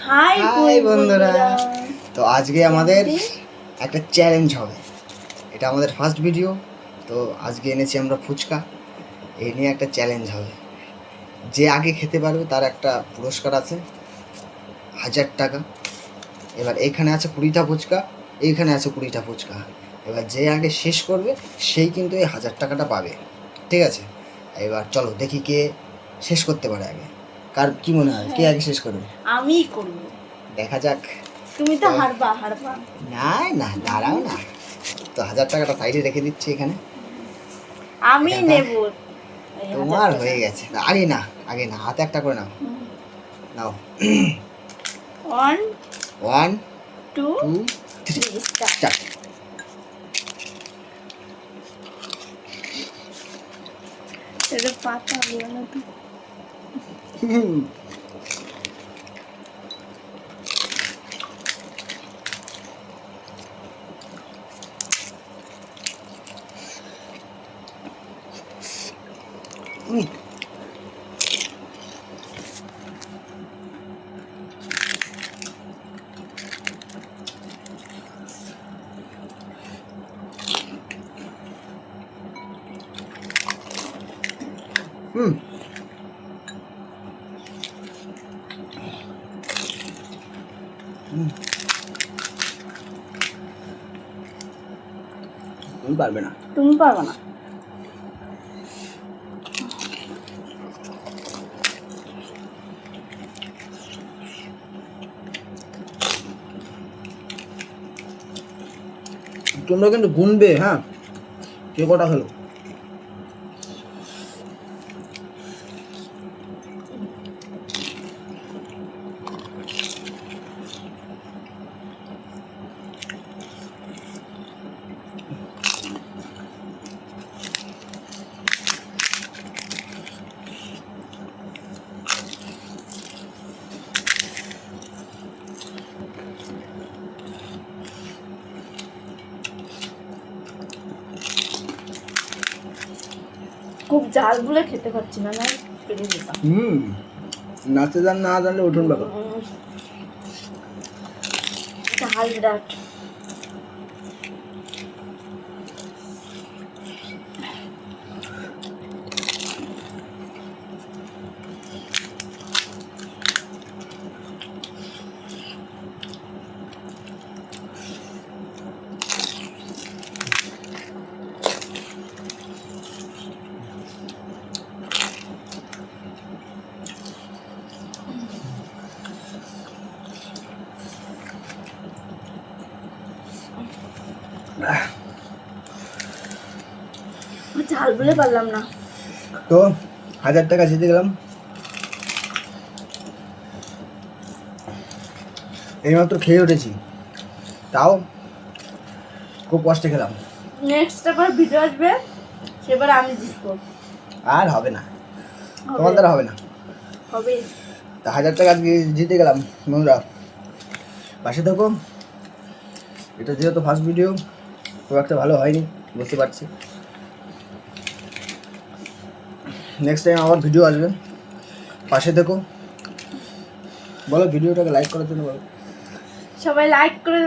High বন্ধুরা, তো আজকে আমাদের একটা চ্যালেঞ্জ হবে। এটা আমাদের ফার্স্ট ভিডিও, তো আজকে এনেছি আমরা ফুচকা। এই নিয়ে একটা চ্যালেঞ্জ হবে। যে আগে খেতে পারবে তার একটা পুরস্কার আছে 1000 টাকা। এবার এইখানে আছে 20টা ফুচকা, এইখানে আছে 20টা ফুচকা। এবার যে আগে শেষ করবে সেই কিন্তু এই 1000 টাকাটা পাবে, ঠিক আছে? এবার চলো দেখি কে শেষ করতে পারে আগে। কার কি মনে হয় কে আগে শেষ করবে? আমিই করব। দেখা যাক। তুমি তো হারবা। না না, দাঁড়াও না। তো 1000 টাকাটা সাইডে রেখে দিচ্ছি এখানে। আমি নেব। তোমার হয়ে গেছে। আরে না, আগে না, হাতে একটা করে নাও। নাও। 1 1 2 2 3 স্টার্ট। এটা পাতা হলো না তো। তুমি পারবে না। তুমি পারবে না। তোমরা কিন্তু গুনবে, হ্যাঁ, কে কটা হলো। খুব ঝাল বলে খেতে পাচ্ছি না, না পেরে যেতাম। নাচতে জান না জানলে উঠুন ব্যাপার। ঝাল বিরাট। ঝাল বলে পারলাম না। তো 1000 টাকা জিতে গেলাম। এইমাত্র খেয়ে উঠেছি, তাও খুব কষ্টে খেলাম। নেক্সট আবার ভিডিও আসবে, সেবার আমি জিতবো। আর হবে না, তোমার দ্বারা হবে না। হবে। তা 1000 টাকা জিতে গেলাম। বন্ধুরা পাশে থাকো। এটা যেহেতু ফার্স্ট ভিডিও, খুব একটা ভালো হয়নি, বুঝতে পারছি। নেক্সট টাইম আবার ভিডিও আসবে, পাশে থেকো। বলো ভিডিওটাকে লাইক করার জন্য বলো। সবাই লাইক করে